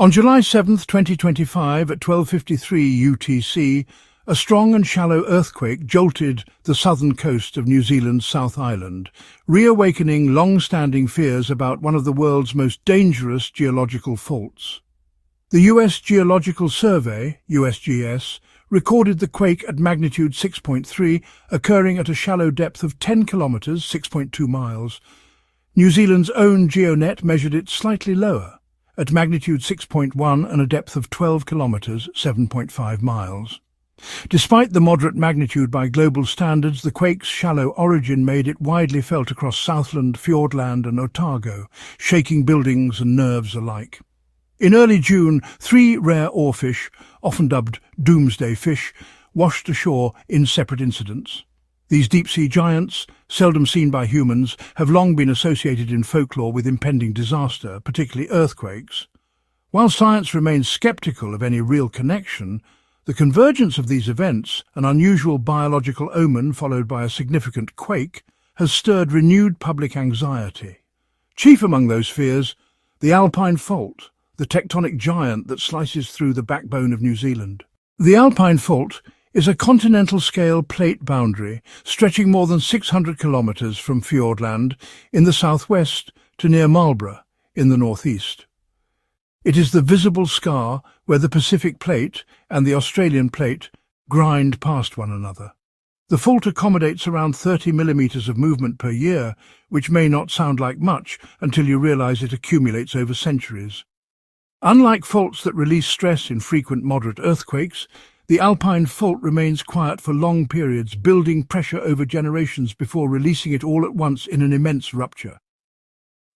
On July 7, 2025, at 12:53 UTC, a strong and shallow earthquake jolted the southern coast of New Zealand's South Island, reawakening long-standing fears about one of the world's most dangerous geological faults. The US Geological Survey, USGS, recorded the quake at magnitude 6.3, occurring at a shallow depth of 10 kilometres, 6.2 miles. New Zealand's own GeoNet measured it slightly lower, at magnitude 6.1 and a depth of 12 kilometres, 7.5 miles. Despite the moderate magnitude by global standards, the quake's shallow origin made it widely felt across Southland, Fiordland and Otago, shaking buildings and nerves alike. In early June, 3 rare oarfish, often dubbed Doomsday fish, washed ashore in separate incidents. These deep-sea giants, seldom seen by humans, have long been associated in folklore with impending disaster, particularly earthquakes. While science remains sceptical of any real connection, the convergence of these events, an unusual biological omen followed by a significant quake, has stirred renewed public anxiety. Chief among those fears, the Alpine Fault, the tectonic giant that slices through the backbone of New Zealand. The Alpine Fault is a continental-scale plate boundary stretching more than 600 kilometres from Fiordland in the southwest to near Marlborough in the northeast. It is the visible scar where the Pacific Plate and the Australian Plate grind past one another. The fault accommodates around 30 millimetres of movement per year, which may not sound like much until you realise it accumulates over centuries. Unlike faults that release stress in frequent moderate earthquakes, the Alpine Fault remains quiet for long periods, building pressure over generations before releasing it all at once in an immense rupture.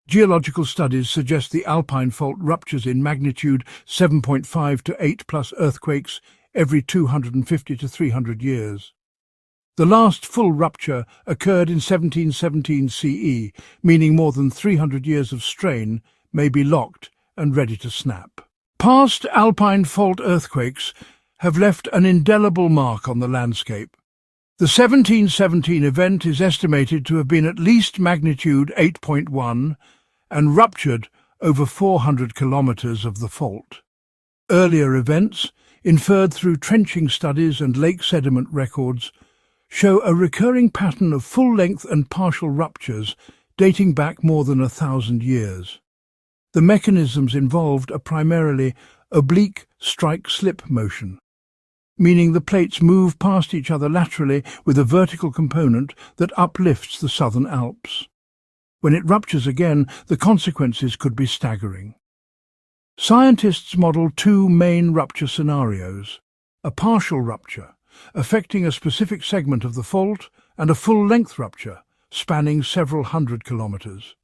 Geological studies suggest the Alpine Fault ruptures in magnitude 7.5 to 8 plus earthquakes every 250 to 300 years. The last full rupture occurred in 1717 CE, meaning more than 300 years of strain may be locked and ready to snap. Past Alpine Fault earthquakes have left an indelible mark on the landscape. The 1717 event is estimated to have been at least magnitude 8.1 and ruptured over 400 kilometres of the fault. Earlier events, inferred through trenching studies and lake sediment records, show a recurring pattern of full-length and partial ruptures dating back more than 1,000 years. The mechanisms involved are primarily oblique strike-slip motion, meaning the plates move past each other laterally with a vertical component that uplifts the southern Alps. When it ruptures again, the consequences could be staggering. Scientists model 2 main rupture scenarios: a partial rupture, affecting a specific segment of the fault, and a full-length rupture, spanning several hundred kilometres.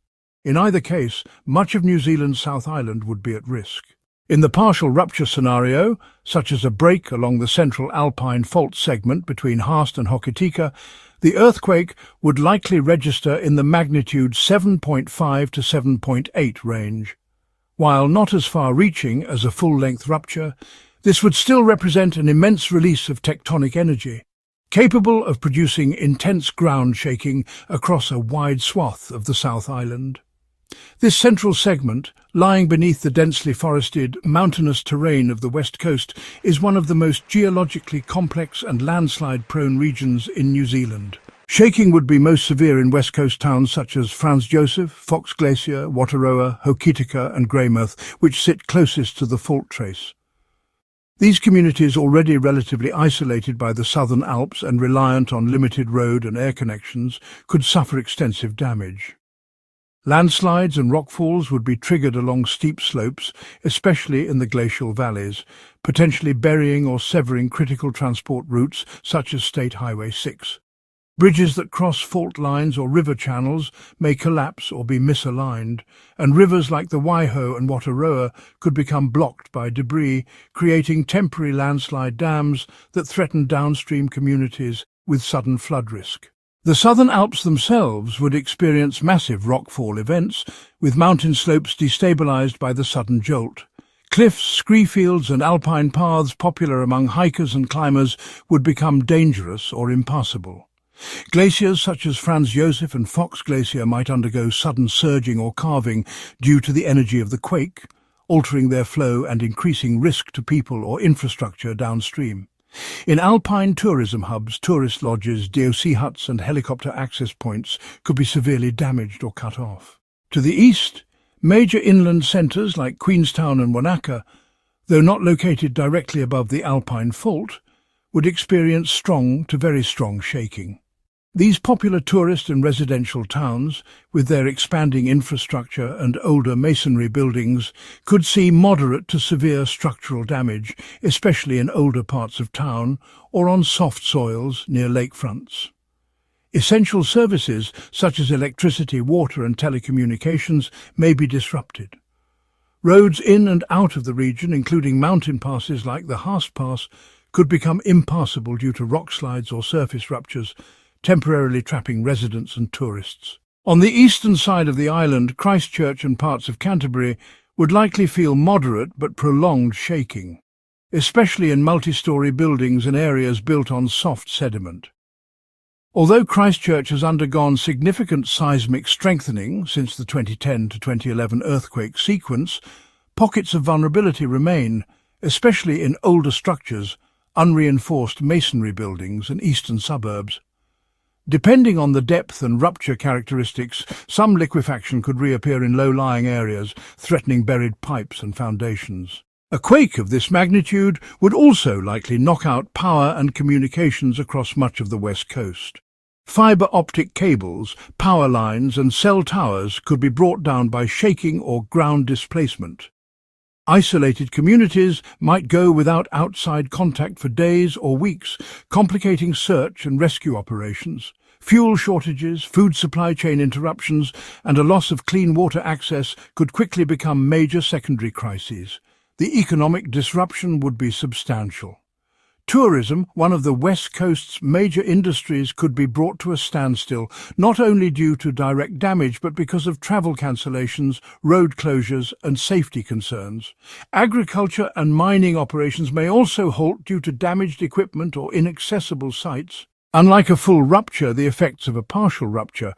In either case, much of New Zealand's South Island would be at risk. In the partial rupture scenario, such as a break along the central Alpine Fault segment between Haast and Hokitika, the earthquake would likely register in the magnitude 7.5 to 7.8 range. While not as far-reaching as a full-length rupture, this would still represent an immense release of tectonic energy, capable of producing intense ground shaking across a wide swath of the South Island. This central segment, lying beneath the densely forested, mountainous terrain of the west coast, is one of the most geologically complex and landslide-prone regions in New Zealand. Shaking would be most severe in west coast towns such as Franz Josef, Fox Glacier, Wataroa, Hokitika and Greymouth, which sit closest to the fault trace. These communities, already relatively isolated by the southern Alps and reliant on limited road and air connections, could suffer extensive damage. Landslides and rockfalls would be triggered along steep slopes, especially in the glacial valleys, potentially burying or severing critical transport routes such as State Highway 6. Bridges that cross fault lines or river channels may collapse or be misaligned, and rivers like the Waiho and Wataroa could become blocked by debris, creating temporary landslide dams that threaten downstream communities with sudden flood risk. The Southern Alps themselves would experience massive rockfall events, with mountain slopes destabilized by the sudden jolt. Cliffs, scree fields and alpine paths popular among hikers and climbers would become dangerous or impassable. Glaciers such as Franz Josef and Fox Glacier might undergo sudden surging or calving due to the energy of the quake, altering their flow and increasing risk to people or infrastructure downstream. In alpine tourism hubs, tourist lodges, DOC huts and helicopter access points could be severely damaged or cut off. To the east, major inland centres like Queenstown and Wanaka, though not located directly above the Alpine Fault, would experience strong to very strong shaking. These popular tourist and residential towns, with their expanding infrastructure and older masonry buildings, could see moderate to severe structural damage, especially in older parts of town or on soft soils near lakefronts. Essential services such as electricity, water and telecommunications may be disrupted. Roads in and out of the region, including mountain passes like the Haast Pass, could become impassable due to rock slides or surface ruptures, temporarily trapping residents and tourists. On the eastern side of the island, Christchurch and parts of Canterbury would likely feel moderate but prolonged shaking, especially in multi-storey buildings and areas built on soft sediment. Although Christchurch has undergone significant seismic strengthening since the 2010 to 2011 earthquake sequence, pockets of vulnerability remain, especially in older structures, unreinforced masonry buildings and eastern suburbs. Depending on the depth and rupture characteristics, some liquefaction could reappear in low-lying areas, threatening buried pipes and foundations. A quake of this magnitude would also likely knock out power and communications across much of the west coast. Fibre optic cables, power lines and cell towers could be brought down by shaking or ground displacement. Isolated communities might go without outside contact for days or weeks, complicating search and rescue operations. Fuel shortages, food supply chain interruptions, and a loss of clean water access could quickly become major secondary crises. The economic disruption would be substantial. Tourism, one of the West Coast's major industries, could be brought to a standstill, not only due to direct damage but because of travel cancellations, road closures and safety concerns. Agriculture and mining operations may also halt due to damaged equipment or inaccessible sites. Unlike a full rupture, the effects of a partial rupture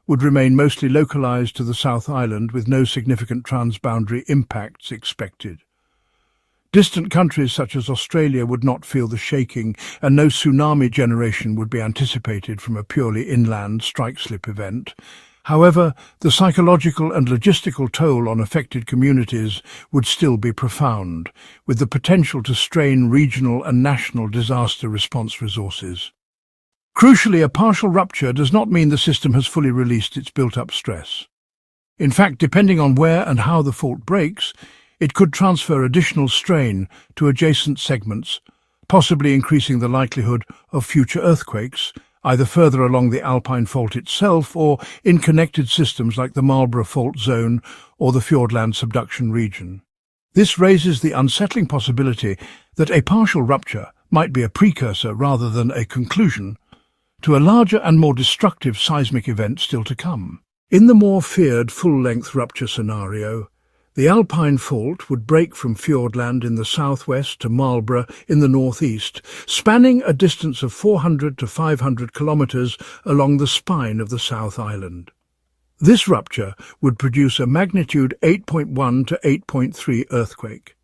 would remain mostly localised to the South Island with no significant transboundary impacts expected. Distant countries such as Australia would not feel the shaking, and no tsunami generation would be anticipated from a purely inland strike-slip event. However, the psychological and logistical toll on affected communities would still be profound, with the potential to strain regional and national disaster response resources. Crucially, a partial rupture does not mean the system has fully released its built-up stress. In fact, depending on where and how the fault breaks, it could transfer additional strain to adjacent segments, possibly increasing the likelihood of future earthquakes, either further along the Alpine Fault itself or in connected systems like the Marlborough Fault Zone or the Fiordland subduction region. This raises the unsettling possibility that a partial rupture might be a precursor rather than a conclusion to a larger and more destructive seismic event still to come. In the more feared full-length rupture scenario, the Alpine Fault would break from Fiordland in the southwest to Marlborough in the northeast, spanning a distance of 400 to 500 kilometres along the spine of the South Island. This rupture would produce a magnitude 8.1 to 8.3 earthquake,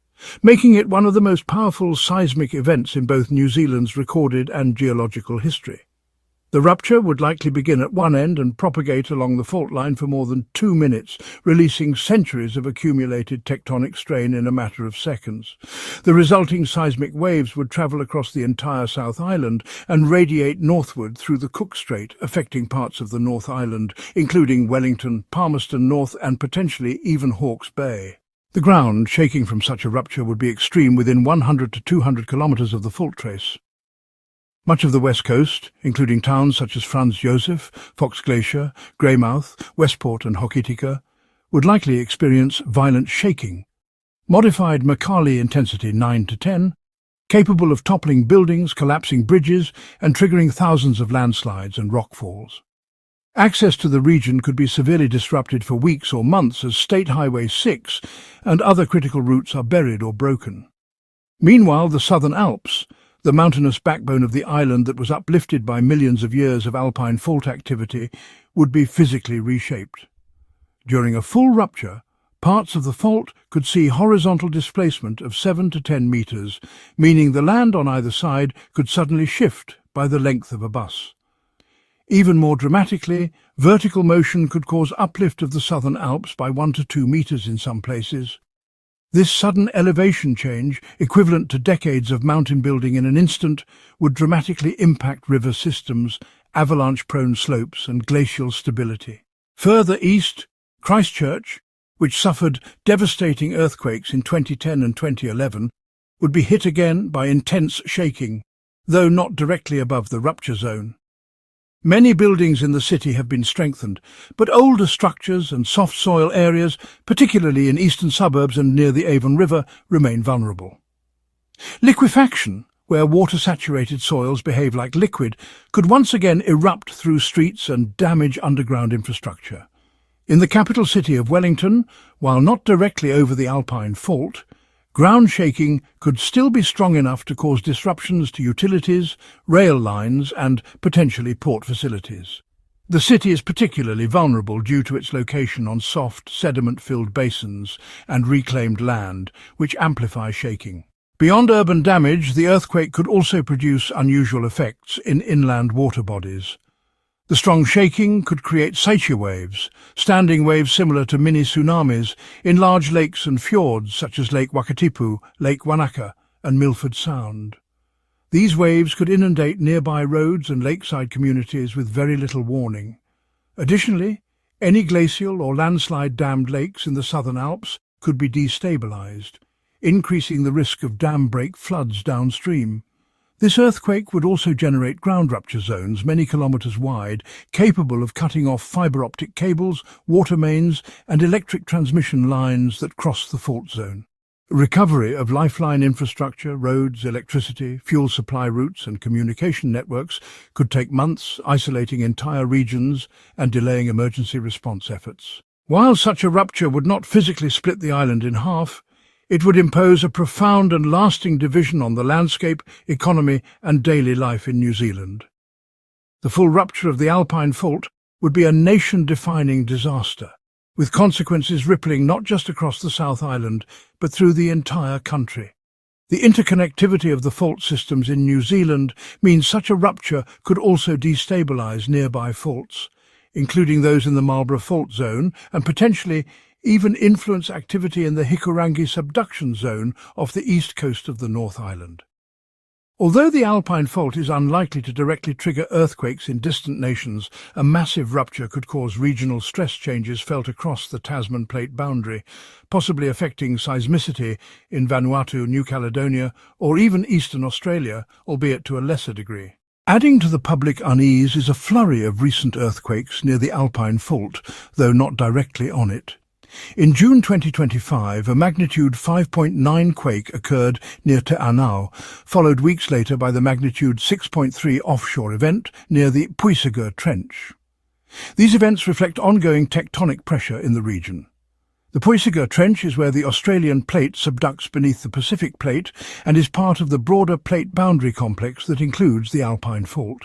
making it one of the most powerful seismic events in both New Zealand's recorded and geological history. The rupture would likely begin at one end and propagate along the fault line for more than 2 minutes, releasing centuries of accumulated tectonic strain in a matter of seconds. The resulting seismic waves would travel across the entire South Island and radiate northward through the Cook Strait, affecting parts of the North Island, including Wellington, Palmerston North and potentially even Hawke's Bay. The ground shaking from such a rupture would be extreme within 100 to 200 kilometres of the fault trace. Much of the west coast, including towns such as Franz Josef, Fox Glacier, Greymouth, Westport and Hokitika, would likely experience violent shaking, modified Mercalli intensity 9 to 10, capable of toppling buildings, collapsing bridges and triggering thousands of landslides and rockfalls. Access to the region could be severely disrupted for weeks or months as State Highway 6 and other critical routes are buried or broken. Meanwhile, the Southern Alps, the mountainous backbone of the island that was uplifted by millions of years of alpine fault activity, would be physically reshaped. During a full rupture, Parts of the fault could see horizontal displacement of 7 to 10 meters, meaning the land on either side could suddenly shift by the length of a bus. Even more dramatically, vertical motion could cause uplift of the Southern Alps by 1 to 2 meters in some places. This sudden elevation change, equivalent to decades of mountain building in an instant, would dramatically impact river systems, avalanche-prone slopes and glacial stability. Further east, Christchurch, which suffered devastating earthquakes in 2010 and 2011, would be hit again by intense shaking, though not directly above the rupture zone. Many buildings in the city have been strengthened, but older structures and soft soil areas, particularly in eastern suburbs and near the Avon River, remain vulnerable. Liquefaction, where water-saturated soils behave like liquid, could once again erupt through streets and damage underground infrastructure. In the capital city of Wellington, while not directly over the Alpine Fault, ground shaking could still be strong enough to cause disruptions to utilities, rail lines and potentially port facilities. The city is particularly vulnerable due to its location on soft, sediment-filled basins and reclaimed land, which amplify shaking. Beyond urban damage, the earthquake could also produce unusual effects in inland water bodies. The strong shaking could create Seiche waves, standing waves similar to mini tsunamis, in large lakes and fjords such as Lake Wakatipu, Lake Wanaka and Milford Sound. These waves could inundate nearby roads and lakeside communities with very little warning. Additionally, any glacial or landslide-dammed lakes in the Southern Alps could be destabilized, increasing the risk of dam break floods downstream. This earthquake would also generate ground rupture zones many kilometers wide, capable of cutting off fibre optic cables, water mains and electric transmission lines that cross the fault zone. Recovery of lifeline infrastructure, roads, electricity, fuel supply routes and communication networks could take months, isolating entire regions and delaying emergency response efforts. While such a rupture would not physically split the island in half, it would impose a profound and lasting division on the landscape, economy and daily life in New Zealand. The full rupture of the Alpine Fault would be a nation-defining disaster, with consequences rippling not just across the South Island, but through the entire country. The interconnectivity of the fault systems in New Zealand means such a rupture could also destabilise nearby faults, including those in the Marlborough Fault Zone, and potentially even influence activity in the Hikurangi subduction zone off the east coast of the North Island. Although the Alpine Fault is unlikely to directly trigger earthquakes in distant nations, a massive rupture could cause regional stress changes felt across the Tasman Plate boundary, possibly affecting seismicity in Vanuatu, New Caledonia, or even eastern Australia, albeit to a lesser degree. Adding to the public unease is a flurry of recent earthquakes near the Alpine Fault, though not directly on it. In June 2025, a magnitude 5.9 quake occurred near Te Anau, followed weeks later by the magnitude 6.3 offshore event near the Puisagur Trench. These events reflect ongoing tectonic pressure in the region. The Puisagur Trench is where the Australian plate subducts beneath the Pacific plate and is part of the broader plate boundary complex that includes the Alpine Fault.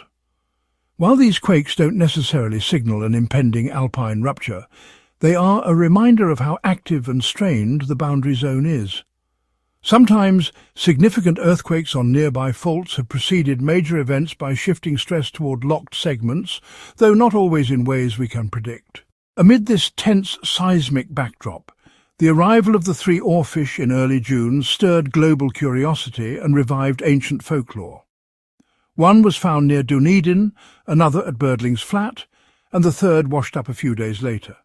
While these quakes don't necessarily signal an impending alpine rupture, they are a reminder of how active and strained the boundary zone is. Sometimes, significant earthquakes on nearby faults have preceded major events by shifting stress toward locked segments, though not always in ways we can predict. Amid this tense seismic backdrop, the arrival of the 3 oarfish in early June stirred global curiosity and revived ancient folklore. One was found near Dunedin, another at Birdling's Flat, and the third washed up a few days later.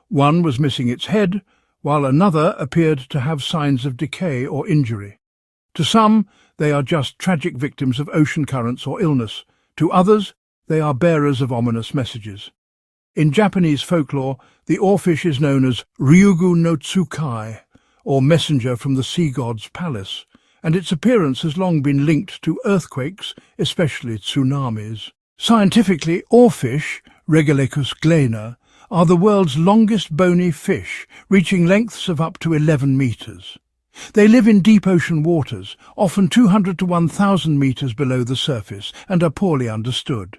One was missing its head, while another appeared to have signs of decay or injury. To some, they are just tragic victims of ocean currents or illness. To others, they are bearers of ominous messages. In Japanese folklore, the oarfish is known as Ryugu no Tsukai, or messenger from the sea god's palace, and its appearance has long been linked to earthquakes, especially tsunamis. Scientifically, oarfish, Regalecus glena, are the world's longest bony fish, reaching lengths of up to 11 meters. They live in deep ocean waters, often 200 to 1,000 meters below the surface, and are poorly understood.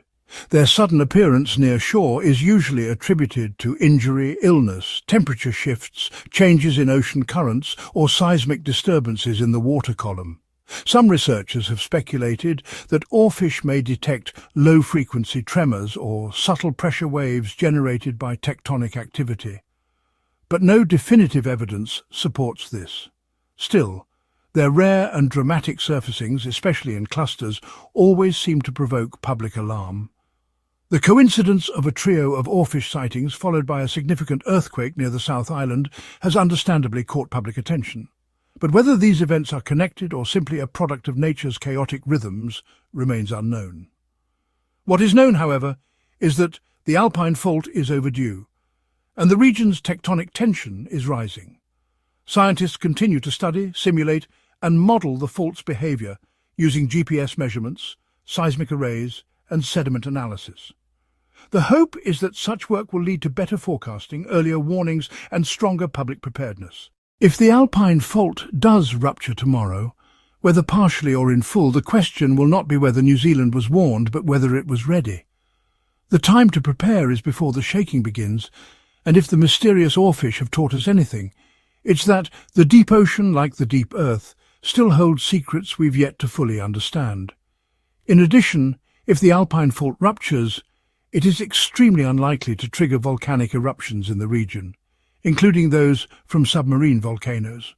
Their sudden appearance near shore is usually attributed to injury, illness, temperature shifts, changes in ocean currents, or seismic disturbances in the water column. Some researchers have speculated that oarfish may detect low-frequency tremors or subtle pressure waves generated by tectonic activity. But no definitive evidence supports this. Still, their rare and dramatic surfacings, especially in clusters, always seem to provoke public alarm. The coincidence of a trio of oarfish sightings followed by a significant earthquake near the South Island has understandably caught public attention. But whether these events are connected or simply a product of nature's chaotic rhythms remains unknown. What is known, however, is that the Alpine Fault is overdue, and the region's tectonic tension is rising. Scientists continue to study, simulate, and model the fault's behavior using GPS measurements, seismic arrays, and sediment analysis. The hope is that such work will lead to better forecasting, earlier warnings, and stronger public preparedness. If the Alpine Fault does rupture tomorrow, whether partially or in full, the question will not be whether New Zealand was warned, but whether it was ready. The time to prepare is before the shaking begins, and if the mysterious oarfish have taught us anything, it's that the deep ocean, like the deep earth, still holds secrets we've yet to fully understand. In addition, if the Alpine Fault ruptures, it is extremely unlikely to trigger volcanic eruptions in the region, including those from submarine volcanoes.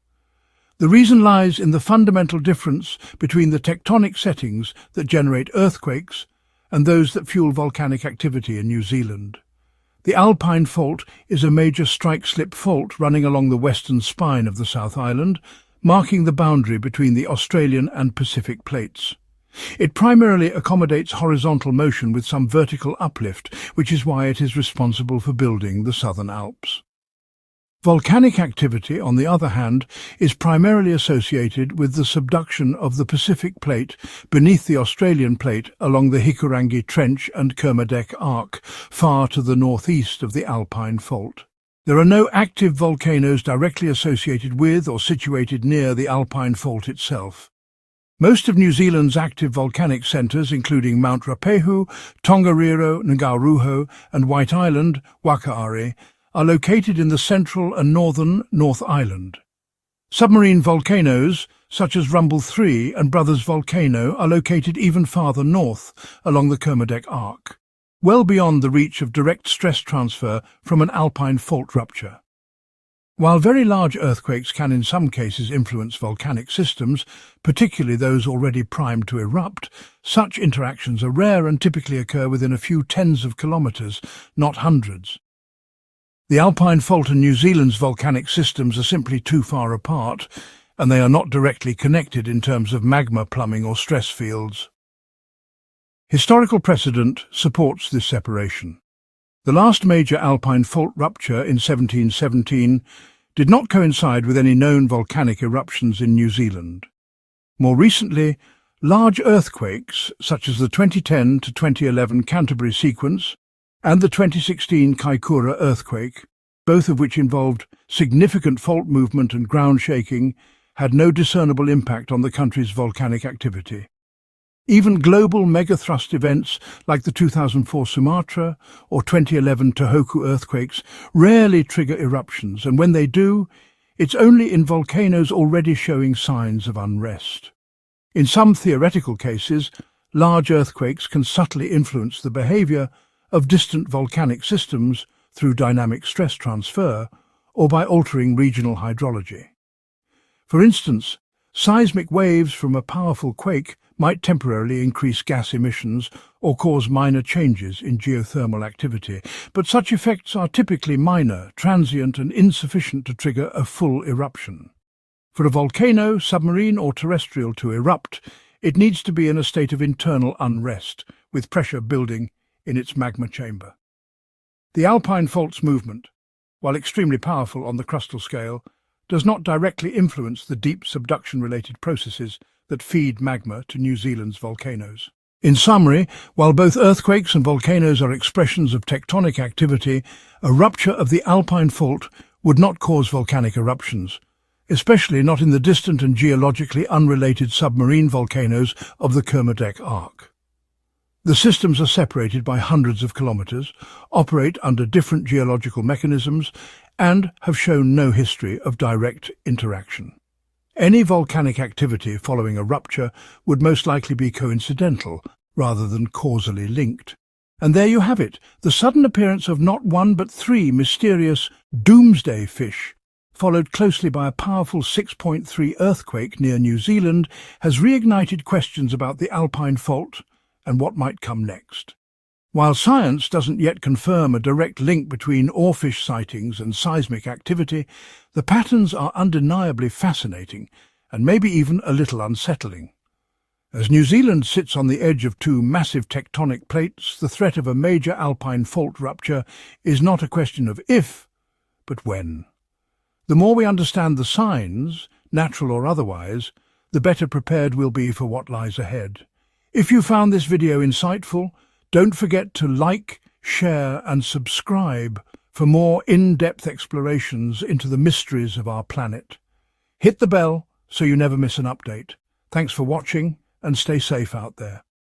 The reason lies in the fundamental difference between the tectonic settings that generate earthquakes and those that fuel volcanic activity in New Zealand. The Alpine Fault is a major strike-slip fault running along the western spine of the South Island, marking the boundary between the Australian and Pacific plates. It primarily accommodates horizontal motion with some vertical uplift, which is why it is responsible for building the Southern Alps. Volcanic activity, on the other hand, is primarily associated with the subduction of the Pacific plate beneath the Australian plate along the Hikurangi Trench and Kermadec Arc, far to the northeast of the Alpine Fault. There are no active volcanoes directly associated with or situated near the Alpine Fault itself. Most of New Zealand's active volcanic centres, including Mount Ruapehu, Tongariro, Ngauruho and White Island, Wakaari, are located in the central and northern North Island. Submarine volcanoes, such as Rumble 3 and Brothers Volcano, are located even farther north along the Kermadec Arc, well beyond the reach of direct stress transfer from an Alpine Fault rupture. While very large earthquakes can in some cases influence volcanic systems, particularly those already primed to erupt, such interactions are rare and typically occur within a few tens of kilometres, not hundreds. The Alpine Fault and New Zealand's volcanic systems are simply too far apart, and they are not directly connected in terms of magma plumbing or stress fields. Historical precedent supports this separation. The last major Alpine Fault rupture in 1717 did not coincide with any known volcanic eruptions in New Zealand. More recently, large earthquakes, such as the 2010 to 2011 Canterbury sequence and the 2016 Kaikoura earthquake, both of which involved significant fault movement and ground shaking, had no discernible impact on the country's volcanic activity. Even global megathrust events like the 2004 Sumatra or 2011 Tohoku earthquakes rarely trigger eruptions, and when they do, it's only in volcanoes already showing signs of unrest. In some theoretical cases, large earthquakes can subtly influence the behaviour of distant volcanic systems through dynamic stress transfer or by altering regional hydrology. For instance, seismic waves from a powerful quake might temporarily increase gas emissions or cause minor changes in geothermal activity, but such effects are typically minor, transient and insufficient to trigger a full eruption. For a volcano, submarine or terrestrial to erupt, it needs to be in a state of internal unrest, with pressure building in its magma chamber. The Alpine Fault's movement, while extremely powerful on the crustal scale, does not directly influence the deep subduction-related processes that feed magma to New Zealand's volcanoes. In summary, while both earthquakes and volcanoes are expressions of tectonic activity, a rupture of the Alpine Fault would not cause volcanic eruptions, especially not in the distant and geologically unrelated submarine volcanoes of the Kermadec Arc. The systems are separated by hundreds of kilometers, operate under different geological mechanisms, and have shown no history of direct interaction. Any volcanic activity following a rupture would most likely be coincidental rather than causally linked. And there you have it, the sudden appearance of not one but three mysterious Doomsday fish, followed closely by a powerful 6.3 earthquake near New Zealand, has reignited questions about the Alpine Fault and what might come next. While science doesn't yet confirm a direct link between oarfish sightings and seismic activity, the patterns are undeniably fascinating and maybe even a little unsettling. As New Zealand sits on the edge of two massive tectonic plates, the threat of a major Alpine Fault rupture is not a question of if, but when. The more we understand the signs, natural or otherwise, the better prepared we'll be for what lies ahead. If you found this video insightful, don't forget to like, share and subscribe for more in-depth explorations into the mysteries of our planet. Hit the bell so you never miss an update. Thanks for watching and stay safe out there.